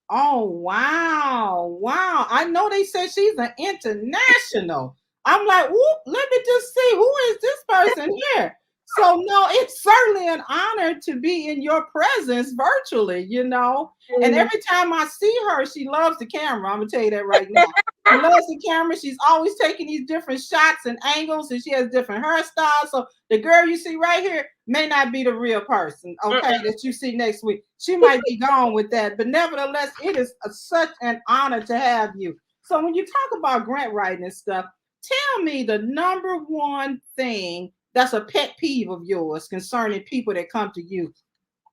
Oh wow. Wow. I know they say she's an international. I'm like, whoop, let me just see, who is this person here? So no, it's certainly an honor to be in your presence virtually, you know. And every time I see her, she loves the camera. I'm gonna tell you that right now. She loves the camera. She's always taking these different shots and angles, and she has different hairstyles. So the girl you see right here may not be the real person, okay, that you see next week. She might be gone with that, but nevertheless, it is such an honor to have you. So when you talk about grant writing and stuff, tell me the number one thing that's a pet peeve of yours concerning people that come to you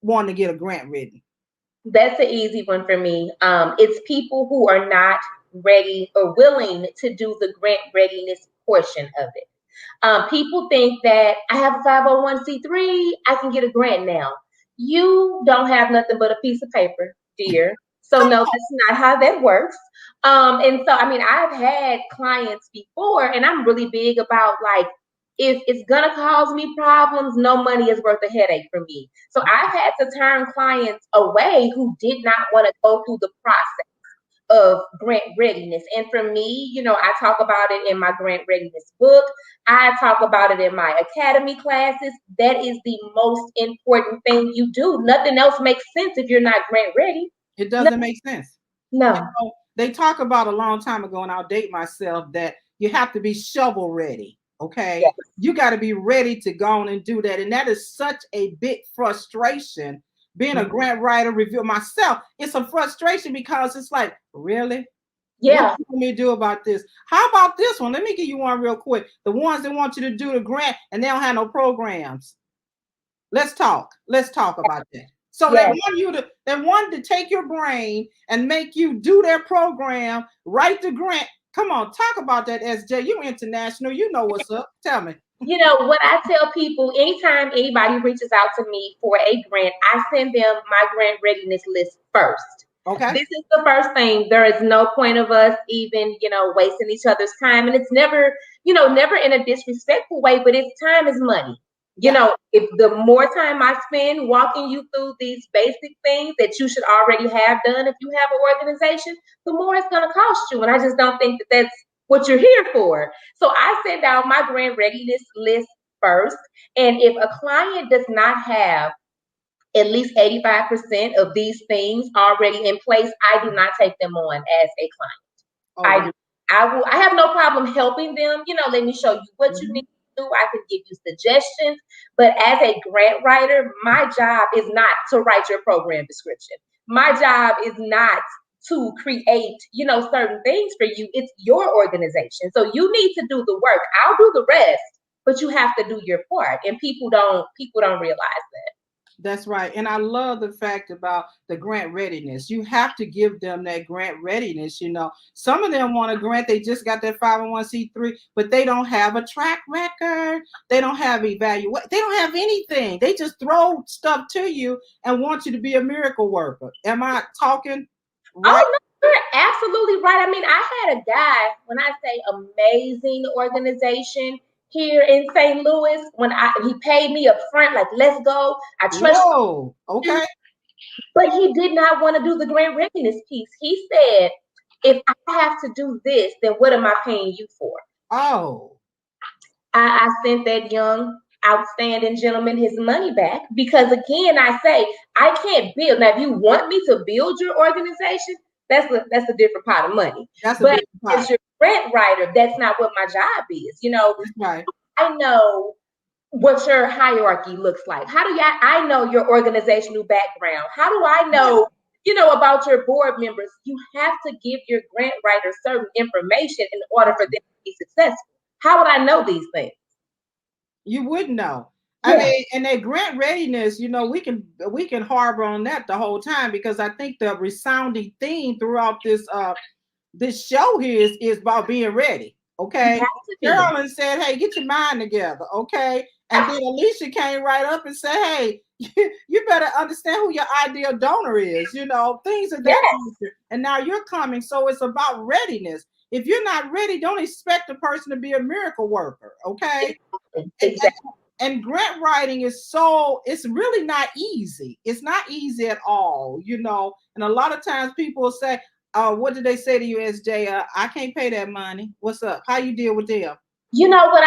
wanting to get a grant written. That's an easy one for me. It's people who are not ready or willing to do the grant readiness portion of it. People think that I have a 501c3, I can get a grant now. You don't have nothing but a piece of paper, dear. So no, that's not how that works. And so, I mean, I've had clients before, and I'm really big about like, if it's gonna cause me problems, no money is worth a headache for me. So I've had to turn clients away who did not want to go through the process. of grant readiness. And for me, I talk about it in my grant readiness book. I talk about it in my academy classes. That is the most important thing you do. Nothing else makes sense if you're not grant ready. It doesn't make sense. No. You know, they talk about a long time ago, and I'll date myself, that you have to be shovel ready. Okay. Yes. You got to be ready to go on and do that. And that is such a big frustration. Being a grant writer, review myself, it's a frustration because it's like, really? Yeah. What do you want me to do about this? How about this one? Let me give you one real quick. The ones that want you to do the grant and they don't have no programs. Let's talk. Let's talk about that. So Yes. they want to take your brain and make you do their program, write the grant. Come on, talk about that, SJ. You international. You know what's up. Tell me. What I tell people, anytime anybody reaches out to me for a grant, I send them my grant readiness list first. Okay. This is the first thing. There is no point of us even, wasting each other's time. And it's never, never in a disrespectful way, but it's time is money. If the more time I spend walking you through these basic things that you should already have done, if you have an organization, the more it's going to cost you. And I just don't think that that's what you're here for. So I send out my grant readiness list first. And if a client does not have at least 85% of these things already in place, I do not take them on as a client. Oh. I do. I have no problem helping them. Let me show you what you need to do. I can give you suggestions. But as a grant writer, my job is not to write your program description. My job is not to create, certain things for you. It's your organization. So you need to do the work. I'll do the rest, but you have to do your part. And people don't realize that. That's right. And I love the fact about the grant readiness. You have to give them that grant readiness. Some of them want a grant. They just got their 501c3, but they don't have a track record. They don't have evaluation. They don't have anything. They just throw stuff to you and want you to be a miracle worker. Am I talking right? Oh, no, you're absolutely right. I mean, I had a guy, when I say amazing organization, here in St. Louis, when he paid me up front, like, let's go. I trust you. Okay. But he did not want to do the grant readiness piece. He said, if I have to do this, then what am I paying you for? Oh. I sent that young, outstanding gentleman his money back because, again, I say, I can't build. Now, if you want me to build your organization, that's a different pot of money. But as your grant writer, that's not what my job is. That's right. I know what your hierarchy looks like. How do I know your organizational background? How do I know, about your board members? You have to give your grant writer certain information in order for them to be successful. How would I know these things? You wouldn't know. I mean, and that grant readiness, we can harbor on that the whole time, because I think the resounding theme throughout this show here is about being ready. Okay. Cherilyn said, hey, get your mind together. Okay. And then Alesha came right up and said, hey, you better understand who your ideal donor is, things of that nature. And now you're coming. So it's about readiness. If you're not ready, don't expect a person to be a miracle worker. Okay. Exactly. And grant writing it's really not easy. It's not easy at all, And a lot of times people will say, what did they say to you, SJ? I can't pay that money. What's up? How you deal with them? What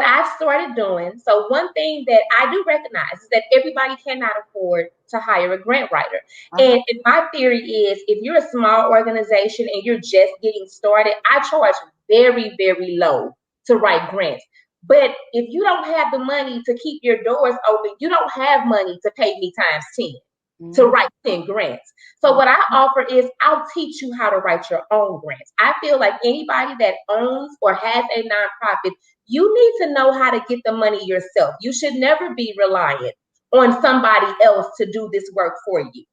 I started doing. So one thing that I do recognize is that everybody cannot afford to hire a grant writer. And my theory is, if you're a small organization and you're just getting started, I charge very, very low to write grants. But if you don't have the money to keep your doors open, you don't have money to pay me times 10 to write 10 grants. So what I offer is, I'll teach you how to write your own grants. I feel like anybody that owns or has a nonprofit, you need to know how to get the money yourself. You should never be reliant on somebody else to do this work for you.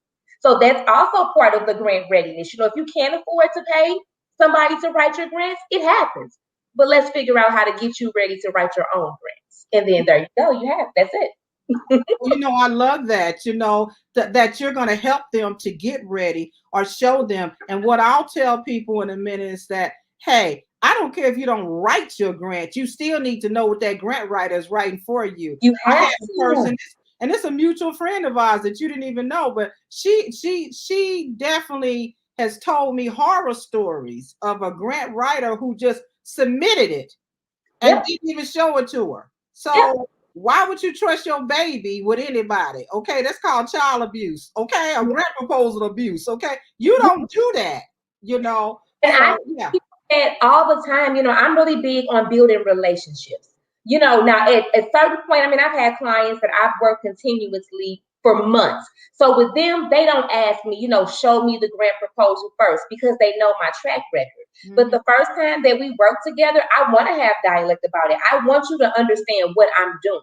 So that's also part of the grant readiness. If you can't afford to pay somebody to write your grants, it happens. But let's figure out how to get you ready to write your own grants. And then there you go. That's it. I love that, that you're going to help them to get ready or show them. And what I'll tell people in a minute is that, hey, I don't care if you don't write your grant. You still need to know what that grant writer is writing for you. You have to. And it's a mutual friend of ours that you didn't even know, but she definitely has told me horror stories of a grant writer who just submitted it and didn't even show it to her. So why would you trust your baby with anybody? Okay, that's called child abuse. Okay, a grant proposal abuse. Okay, you don't do that. You know. And so, I see that all the time. You know, I'm really big on building relationships. You know, now at a certain point, I mean, I've had clients that I've worked continuously for months. So with them, they don't ask me, you know, show me the grant proposal first because they know my track record. Mm-hmm. But the first time that we work together, I want to have dialect about it. I want you to understand what I'm doing.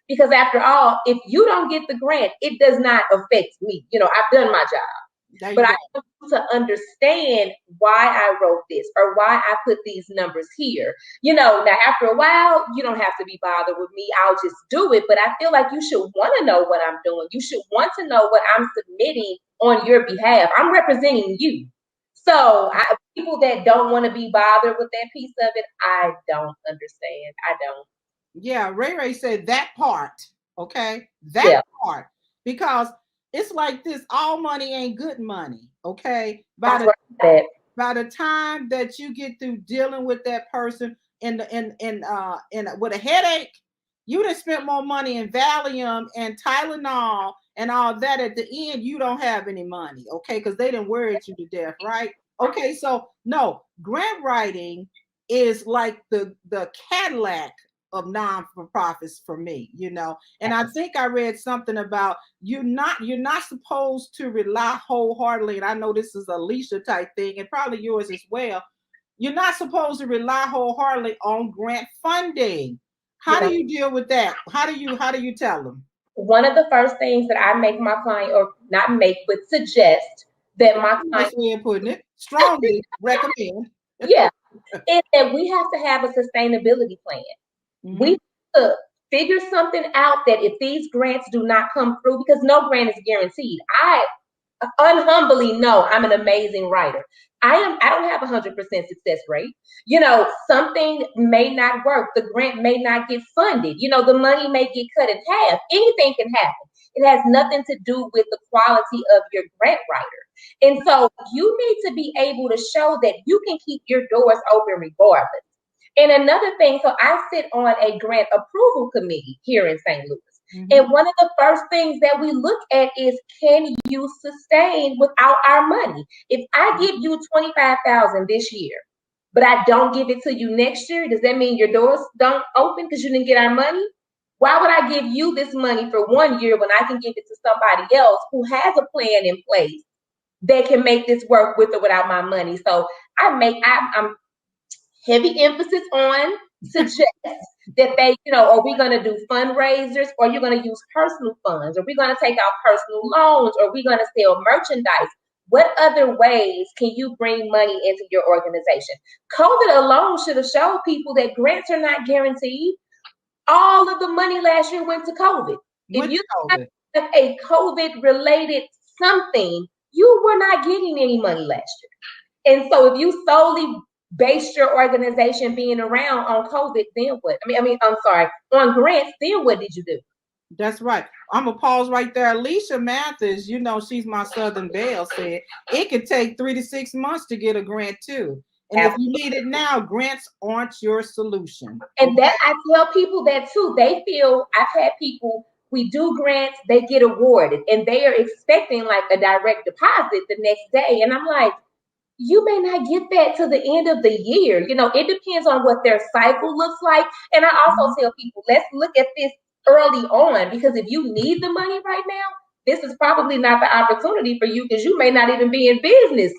Because after all, if you don't get the grant, it does not affect me. You know, I've done my job. But I want you to understand why I wrote this or why I put these numbers here. You know, now after a while, you don't have to be bothered with me. I'll just do it. But I feel like you should want to know what I'm doing. You should want to know what I'm submitting on your behalf. I'm representing you. So people that don't want to be bothered with that piece of it, I don't understand. I don't. Yeah, Ray said that part. Okay, that part. Because it's like this, all money ain't good money. Okay. By the time that you get through dealing with that person and with a headache, you done spent more money in Valium and Tylenol and all that. At the end, you don't have any money. Okay, because they didn't worry you to death, right? Okay, so no, grant writing is like the Cadillac of non-for-profits for me, you know. And I think I read something about you're not supposed to rely wholeheartedly, and I know this is a Alesha type thing and probably yours as well. You're not supposed to rely wholeheartedly on grant funding. How do you deal with that? How do you tell them? One of the first things that I make my client, or not make, but suggest that my client, nice way of putting it, strongly recommend. Yeah, is that we have to have a sustainability plan. Mm-hmm. We have to figure something out that if these grants do not come through, because no grant is guaranteed. I unhumbly know I'm an amazing writer. I don't have 100% success rate. You know, something may not work. The grant may not get funded. You know, the money may get cut in half. Anything can happen. It has nothing to do with the quality of your grant writer. And so you need to be able to show that you can keep your doors open regardless. And another thing, so I sit on a grant approval committee here in St. Louis. Mm-hmm. And one of the first things that we look at is, can you sustain without our money? If I give you $25,000 this year, but I don't give it to you next year, does that mean your doors don't open because you didn't get our money? Why would I give you this money for 1 year when I can give it to somebody else who has a plan in place that can make this work with or without my money? So I'm heavy emphasis on suggest that they, you know, are we going to do fundraisers, or you're going to use personal funds? Are we going to take out personal loans? Or are we going to sell merchandise? What other ways can you bring money into your organization? COVID alone should have showed people that grants are not guaranteed. All of the money last year went to COVID. If you have a COVID related something, you were not getting any money last year. And so if you solely based your organization being around on COVID, then what? On grants, then what did you do? That's right. I'm going to pause right there. Alesha Mathis, you know, she's my Southern Belle, said it could take 3 to 6 months to get a grant too. And if you need it now, grants aren't your solution. And that I tell people that too. They feel, I've had people, we do grants, they get awarded, and they are expecting like a direct deposit the next day. And I'm like, you may not get that to the end of the year. You know, it depends on what their cycle looks like. And I also tell people, let's look at this early on, because if you need the money right now, this is probably not the opportunity for you, because you may not even be in business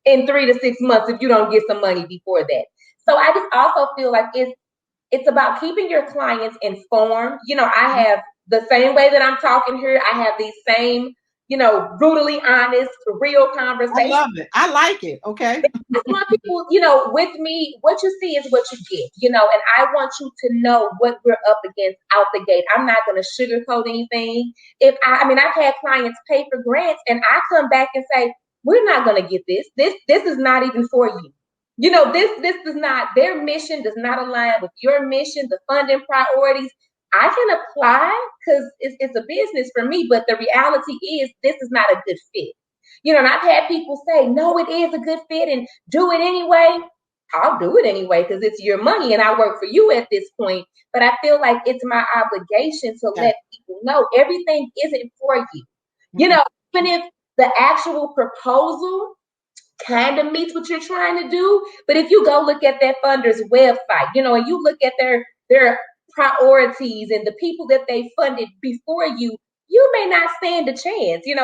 in 3 to 6 months if you don't get some money before that. So I just also feel like it's about keeping your clients informed. You know, I have the same way that I'm talking here. I have these same, you know, brutally honest, real conversation. I love it. I like it. Okay. I want people, you know, with me, what you see is what you get, you know, and I want you to know what we're up against out the gate. I'm not going to sugarcoat anything. I've had clients pay for grants and I come back and say, we're not going to get this. This is not even for you. You know, this does not, their mission does not align with your mission, the funding priorities. I can apply because it's a business for me, but the reality is this is not a good fit. You know, and I've had people say, no, it is a good fit and do it anyway. I'll do it anyway because it's your money and I work for you at this point. But I feel like it's my obligation to let people know everything isn't for you. You know, even if the actual proposal kind of meets what you're trying to do, but if you go look at that funder's website, you know, and you look at their priorities and the people that they funded before you, you may not stand a chance. You know,